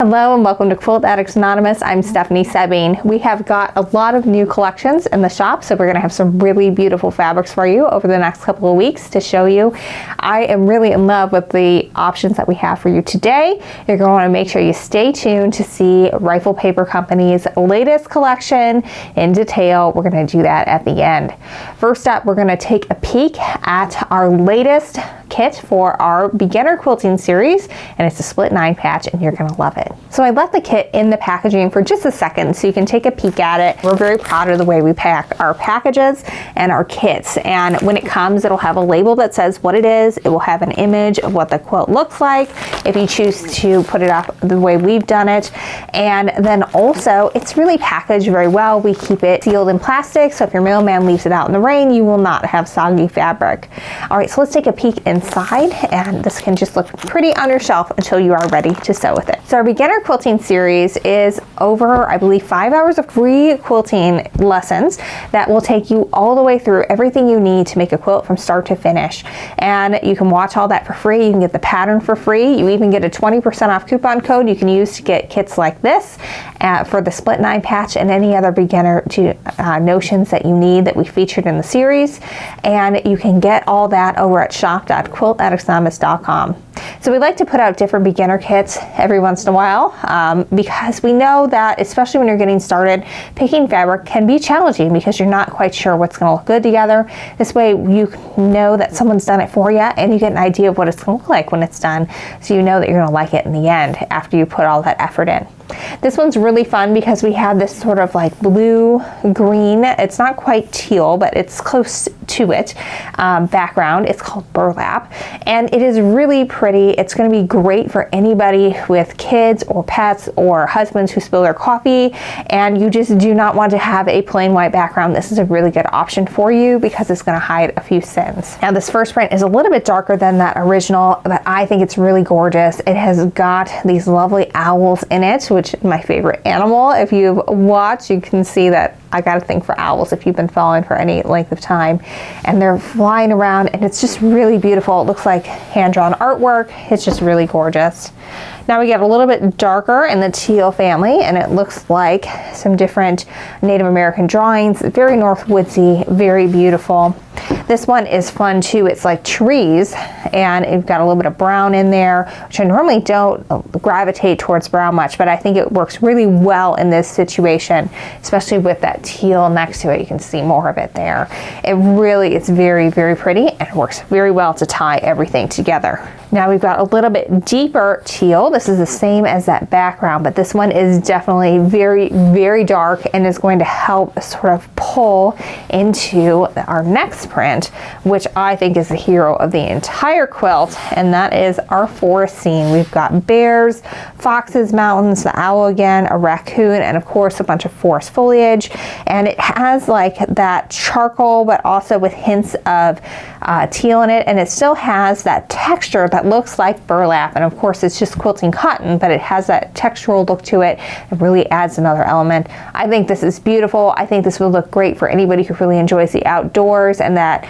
Hello and welcome to Quilt Addicts Anonymous. I'm Stephanie Soebbing. We have got a lot of new collections in the shop, so we're going to have some really beautiful fabrics for you over the next couple of weeks to show you. I am really in love with the options that we have for you today. You're going to want to make sure you stay tuned to see Rifle Paper Company's latest collection in detail. We're going to do that at the end. First up, we're going to take a peek at our latest kit for our beginner quilting series, and it's a split 9 patch, and you're going to love it. So I left the kit in the packaging for just a second so you can take a peek at it. We're very proud of the way we pack our packages and our kits, and when it comes it'll have a label that says what it is. It will have an image of what the quilt looks like if you choose to put it up the way we've done it, and then also it's really packaged very well. We keep it sealed in plastic, so if your mailman leaves it out in the rain you will not have soggy fabric. Alright, so let's take a peek inside, and this can just look pretty on your shelf until you are ready to sew with it. So our beginner quilting series is over, I believe, 5 hours of free quilting lessons that will take you all the way through everything you need to make a quilt from start to finish. And you can watch all that for free. You can get the pattern for free. You even get a 20% off coupon code you can use to get kits like this for the split 9 patch and any other beginner notions that you need that we featured in the series. And you can get all that over at shop.quiltaddictsanonymous.com. So we like to put out different beginner kits every once in a while because we know that, especially when you're getting started, picking fabric can be challenging because you're not quite sure what's going to look good together. This way you know that someone's done it for you, and you get an idea of what it's going to look like when it's done, so you know that you're going to like it in the end after you put all that effort in. This one's really fun because we have this sort of like blue-green, it's not quite teal, but it's close to it, background. It's called Burlap, and it is really pretty. It's going to be great for anybody with kids or pets or husbands who spill their coffee, and you just do not want to have a plain white background. This is a really good option for you because it's going to hide a few sins. Now this first print is a little bit darker than that original, but I think it's really gorgeous. It has got these lovely owls in it, which is my favorite animal. If you've watched, you can see that I got a thing for owls if you've been following for any length of time, and they're flying around, and it's just really beautiful. It looks like hand-drawn artwork. It's just really gorgeous. Now we get a little bit darker in the teal family, and it looks like some different Native American drawings. Very Northwoodsy, very beautiful. This one is fun too. It's like trees, and it's got a little bit of brown in there, which I normally don't gravitate towards brown much, but I think it works really well in this situation, especially with that teal next to it. You can see more of it there. It's very, very pretty, and it works very well to tie everything together. Now we've got a little bit deeper teal. This is the same as that background, but this one is definitely very, very dark and is going to help sort of pull into our next print, which I think is the hero of the entire quilt, and that is our forest scene. We've got bears, foxes, mountains, the owl again, a raccoon, and of course a bunch of forest foliage. And it has like that charcoal, but also with hints of teal in it, and it still has that texture that looks like burlap. And of course it's just quilting cotton, but it has that textural look to it. It really adds another element. I think this is beautiful. I think this would look great for anybody who really enjoys the outdoors and that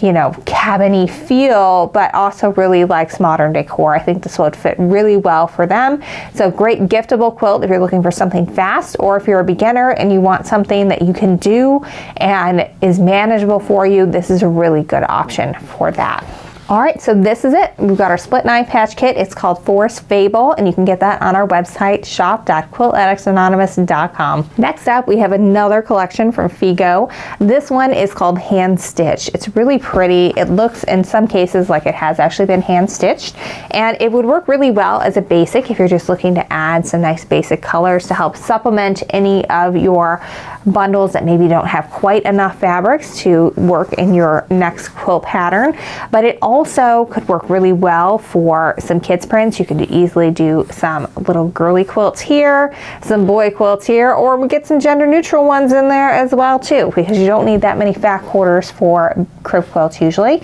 you know, cabiny feel, but also really likes modern decor. I think this would fit really well for them. So great giftable quilt if you're looking for something fast, or if you're a beginner and you want something that you can do and is manageable for you, this is a really good option for that. Alright, so this is it. We've got our split 9 patch kit. It's called Forest Fable, and you can get that on our website, shop.quiltaddictsanonymous.com. Next up, we have another collection from Figo. This one is called Hand Stitch. It's really pretty. It looks in some cases like it has actually been hand stitched, and it would work really well as a basic if you're just looking to add some nice basic colors to help supplement any of your bundles that maybe don't have quite enough fabrics to work in your next quilt pattern. But it also could work really well for some kids prints. You could easily do some little girly quilts here, some boy quilts here, or we get some gender neutral ones in there as well too, because you don't need that many fat quarters for crib quilts usually.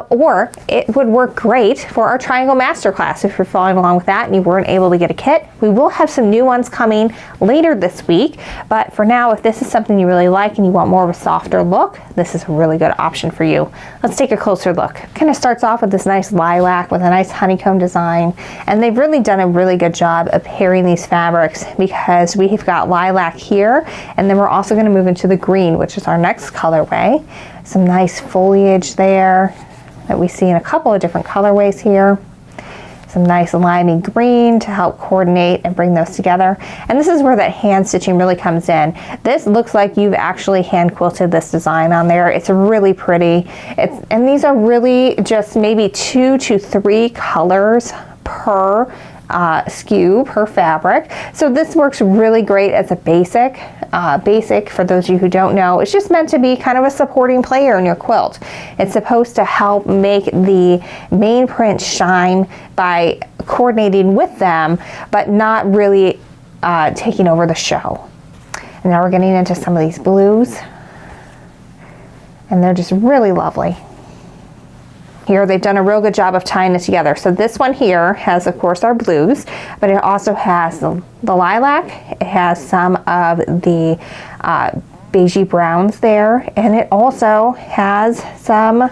Or it would work great for our triangle masterclass if you're following along with that and you weren't able to get a kit. We will have some new ones coming later this week, but for now, if this is something you really like and you want more of a softer look, this is a really good option for you. Let's take a closer look. Kind of just starts off with this nice lilac with a nice honeycomb design, and they've really done a really good job of pairing these fabrics because we've got lilac here, and then we're also going to move into the green, which is our next colorway. Some nice foliage there that we see in a couple of different colorways here. Some nice limey green to help coordinate and bring those together. And this is where that hand stitching really comes in. This looks like you've actually hand quilted this design on there. It's really pretty. And these are really just maybe 2 to 3 colors per SKU per fabric. So this works really great as a basic. Basic, for those of you who don't know, it's just meant to be kind of a supporting player in your quilt. It's supposed to help make the main print shine by coordinating with them, but not really taking over the show. And now we're getting into some of these blues, and they're just really lovely. Here they've done a real good job of tying it together. So this one here has, of course, our blues, but it also has the lilac. It has some of the beigey browns there, and it also has some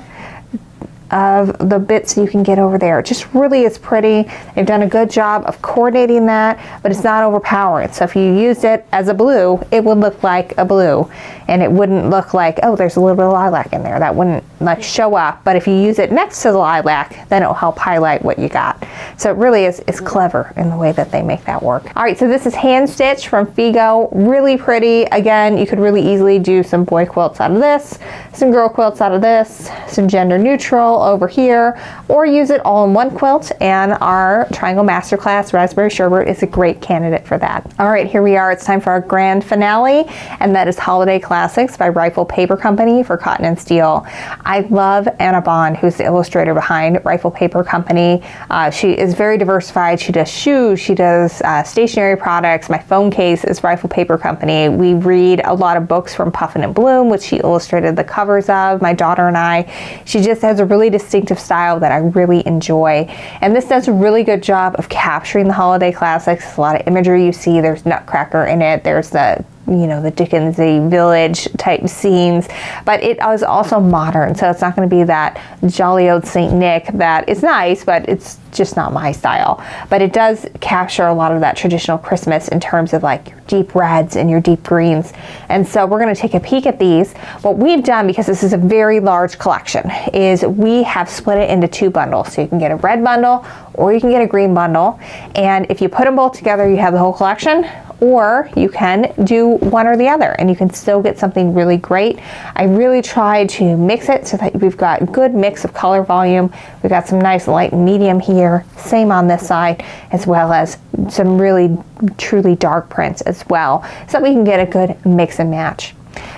of the bits you can get over there. It just really is pretty. They've done a good job of coordinating that, but it's not overpowering. So if you used it as a blue, it would look like a blue, and it wouldn't look like, oh, there's a little bit of lilac in there. That wouldn't like show up. But if you use it next to the lilac, then it'll help highlight what you got. So it really is clever in the way that they make that work. All right, so this is hand stitched from Figo. Really pretty. Again, you could really easily do some boy quilts out of this, some girl quilts out of this, some gender neutral over here, or use it all in one quilt, and our Triangle Masterclass Raspberry Sherbet is a great candidate for that. All right, here we are. It's time for our grand finale, and that is Holiday Classics by Rifle Paper Company for Cotton and Steel. I love Anna Bond, who's the illustrator behind Rifle Paper Company. She is very diversified. She does shoes, she does stationery products. My phone case is Rifle Paper Company. We read a lot of books from Puffin and Bloom, which she illustrated the covers of, my daughter and I. She just has a really distinctive style that I really enjoy. And this does a really good job of capturing the holiday classics. A lot of imagery you see. There's Nutcracker in it. There's the the Dickensy village type scenes, but it is also modern, so it's not going to be that jolly old Saint Nick that is nice, but it's just not my style. But it does capture a lot of that traditional Christmas in terms of like your deep reds and your deep greens. And so we're going to take a peek at these. What we've done, because this is a very large collection, is we have split it into 2 bundles. So you can get a red bundle or you can get a green bundle, and if you put them both together, you have the whole collection. Or you can do one or the other, and you can still get something really great. I really tried to mix it so that we've got a good mix of color volume. We've got some nice light and medium here, same on this side, as well as some really truly dark prints as well, so that we can get a good mix and match.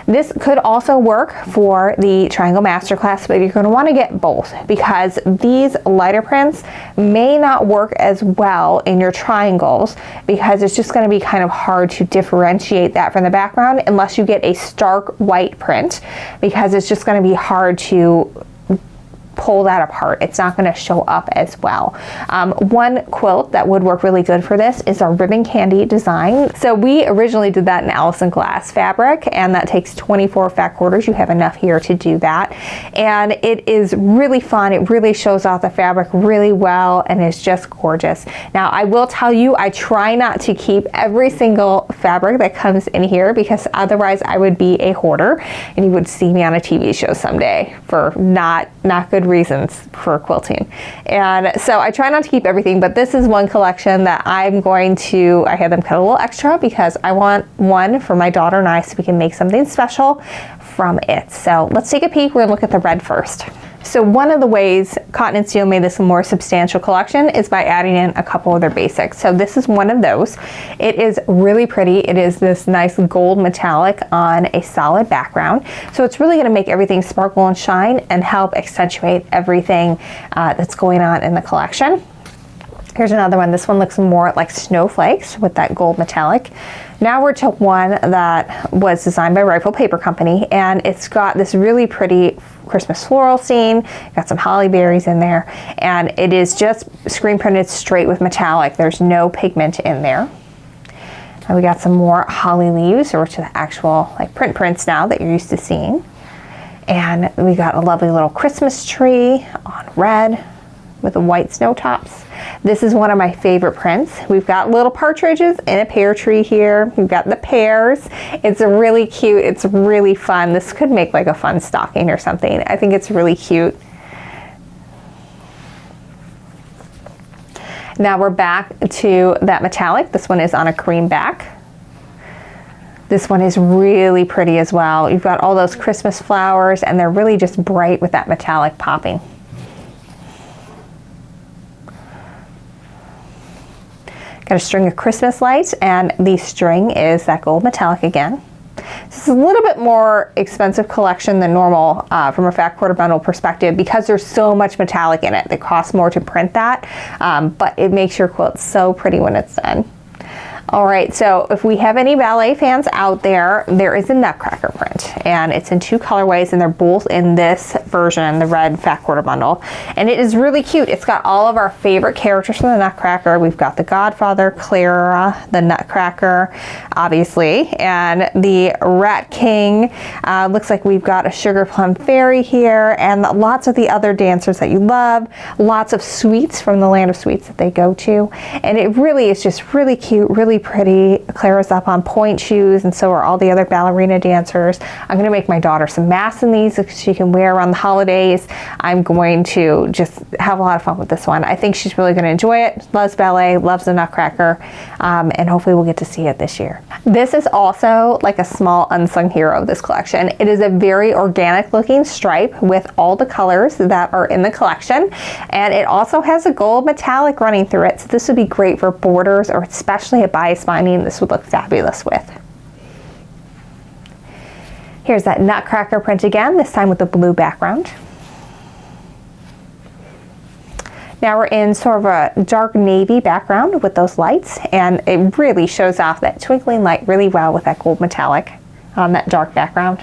This could also work for the Triangle Masterclass, but you're going to want to get both, because these lighter prints may not work as well in your triangles, because it's just going to be kind of hard to differentiate that from the background unless you get a stark white print, because it's just going to be hard to pull that apart. It's not going to show up as well. One quilt that would work really good for this is our Ribbon Candy design. So we originally did that in Allison Glass fabric, and that takes 24 fat quarters. You have enough here to do that. And it is really fun. It really shows off the fabric really well, and it's just gorgeous. Now, I will tell you, I try not to keep every single fabric that comes in here, because otherwise I would be a hoarder and you would see me on a TV show someday for not good reasons for quilting. And so I try not to keep everything, but this is one collection that I'm going to, I had them cut a little extra because I want one for my daughter and I, so we can make something special from it. So let's take a peek. We're gonna look at the red first. So one of the ways Cotton and Steel made this a more substantial collection is by adding in a couple of their basics. So this is one of those. It is really pretty. It is this nice gold metallic on a solid background. So it's really going to make everything sparkle and shine and help accentuate everything that's going on in the collection. Here's another one. This one looks more like snowflakes with that gold metallic. Now we're to one that was designed by Rifle Paper Company, and it's got this really pretty Christmas floral scene. Got some holly berries in there, and it is just screen printed straight with metallic. There's no pigment in there. And we got some more holly leaves, or to the actual like prints now that you're used to seeing. And we got a lovely little Christmas tree on red with the white snow tops. This is one of my favorite prints. We've got little partridges in a pear tree here. We've got the pears. It's really cute. It's really fun. This could make like a fun stocking or something. I think it's really cute. Now we're back to that metallic. This one is on a cream back. This one is really pretty as well. You've got all those Christmas flowers and they're really just bright with that metallic popping. Got a string of Christmas lights, and the string is that gold metallic again. This is a little bit more expensive collection than normal from a fat quarter bundle perspective because there's so much metallic in it. It costs more to print that, but it makes your quilt so pretty when it's done. All right, so if we have any ballet fans out there, there is a Nutcracker print, and it's in two colorways, and they're both in this version, the red fat quarter bundle. And it is really cute. It's got all of our favorite characters from the Nutcracker. We've got the Godfather, Clara, the Nutcracker, obviously, and the Rat King. Looks like we've got a Sugar Plum Fairy here, and lots of the other dancers that you love. Lots of sweets from the Land of Sweets that they go to. And it really is just really cute, really pretty. Clara's up on point shoes, and so are all the other ballerina dancers. I'm going to make my daughter some masks in these that she can wear around the holidays. I'm going to just have a lot of fun with this one. I think she's really going to enjoy it. Loves ballet, loves the Nutcracker, and hopefully we'll get to see it this year. This is also like a small unsung hero of this collection. It is a very organic looking stripe with all the colors that are in the collection, and it also has a gold metallic running through it, so this would be great for borders or especially a bias binding. This would look fabulous with. Here's that Nutcracker print again, this time with the blue background. Now we're in sort of a dark navy background with those lights, and it really shows off that twinkling light really well with that gold metallic on that dark background.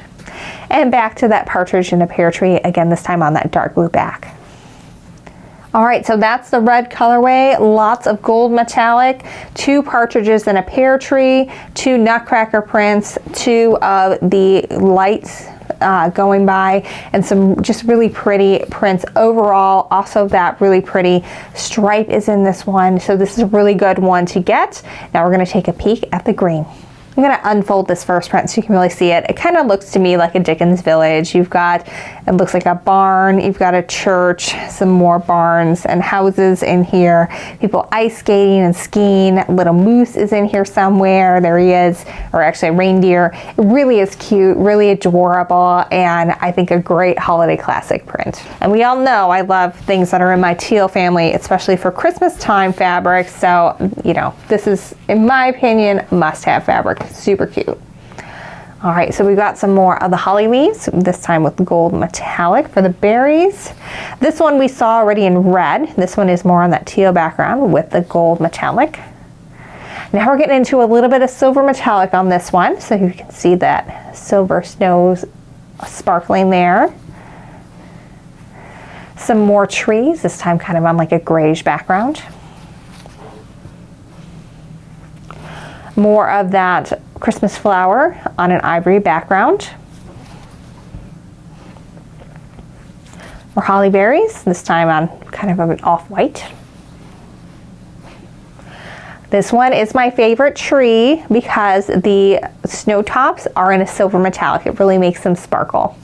And back to that partridge in a pear tree, again this time on that dark blue back. All right, so that's the red colorway, lots of gold metallic, two partridges in a pear tree, two Nutcracker prints, two of the lights going by, and some just really pretty prints overall. Also that really pretty stripe is in this one, so this is a really good one to get. Now we're gonna take a peek at the green. I'm going to unfold this first print so you can really see it. It kind of looks to me like a Dickens village. You've got, it looks like a barn, you've got a church, some more barns and houses in here, people ice skating and skiing, little moose is in here somewhere, there he is, or actually a reindeer. It really is cute, really adorable, and I think a great holiday classic print. And we all know I love things that are in my teal family, especially for Christmas time fabrics, so you know, this is, in my opinion, must-have fabric. Super cute. All right, so we've got some more of the holly leaves, this time with gold metallic for the berries. This one we saw already in red. This one is more on that teal background with the gold metallic. Now we're getting into a little bit of silver metallic on this one, so you can see that silver snows sparkling there. Some more trees, this time kind of on like a grayish background. More of that Christmas flower on an ivory background. More holly berries, this time on kind of an off-white. This one is my favorite tree because the snow tops are in a silver metallic. It really makes them sparkle.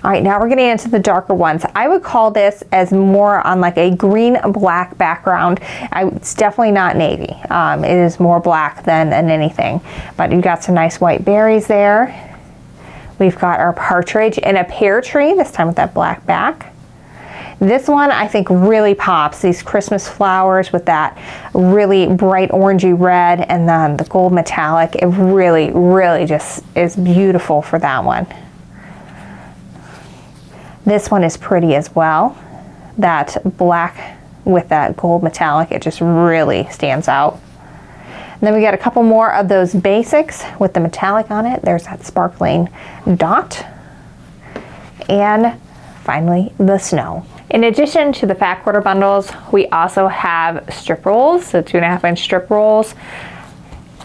All right, now we're getting into the darker ones. I would call this as more on like a green-black background. It's definitely not navy. It is more black than anything, but you've got some nice white berries there. We've got our partridge in a pear tree, this time with that black back. This one I think really pops, these Christmas flowers with that really bright orangey red and then the gold metallic. It really, really just is beautiful for that one. This one is pretty as well. That black with that gold metallic, it just really stands out. And then we got a couple more of those basics with the metallic on it. There's that sparkling dot. And finally, the snow. In addition to the fat quarter bundles, we also have strip rolls, so 2.5 inch strip rolls.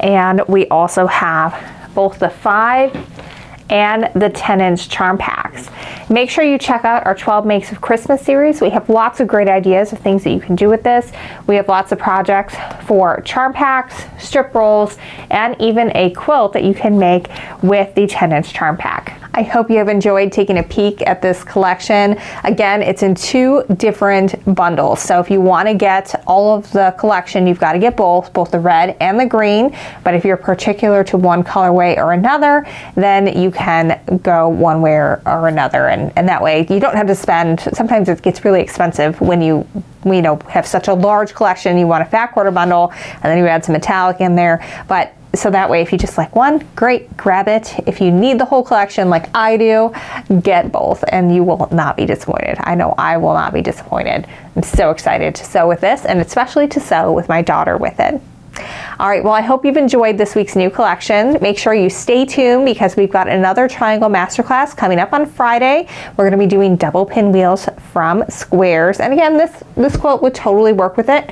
And we also have both the 5 and the 10-inch charm packs. Make sure you check out our 12 Makes of Christmas series. We have lots of great ideas of things that you can do with this. We have lots of projects for charm packs, strip rolls, and even a quilt that you can make with the 10-inch charm pack. I hope you have enjoyed taking a peek at this collection. Again, it's in 2 different bundles. So if you want to get all of the collection, you've got to get both the red and the green. But if you're particular to one colorway or another, then you can go one way or another. And that way you don't have to spend, sometimes it gets really expensive when you have such a large collection, you want a fat quarter bundle, and then you add some metallic in there. But so that way, if you just like one, great, grab it. If you need the whole collection like I do, get both and you will not be disappointed. I know I will not be disappointed. I'm so excited to sew with this, and especially to sew with my daughter with it. All right, well, I hope you've enjoyed this week's new collection. Make sure you stay tuned because we've got another triangle masterclass coming up on Friday. We're going to be doing double pinwheels from squares. And again, this quilt would totally work with it.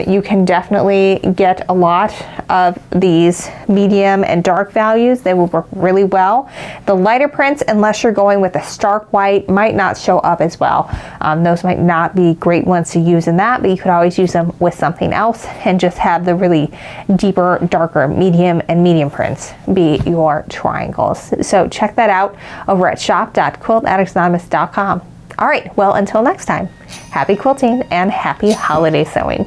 You can definitely get a lot of these medium and dark values. They will work really well. The lighter prints, unless you're going with a stark white, might not show up as well. Those might not be great ones to use in that, but you could always use them with something else and just have the really deeper, darker, medium, and medium prints be your triangles. So check that out over at shop.quiltaddictsanonymous.com. All right, well, until next time, happy quilting and happy holiday sewing.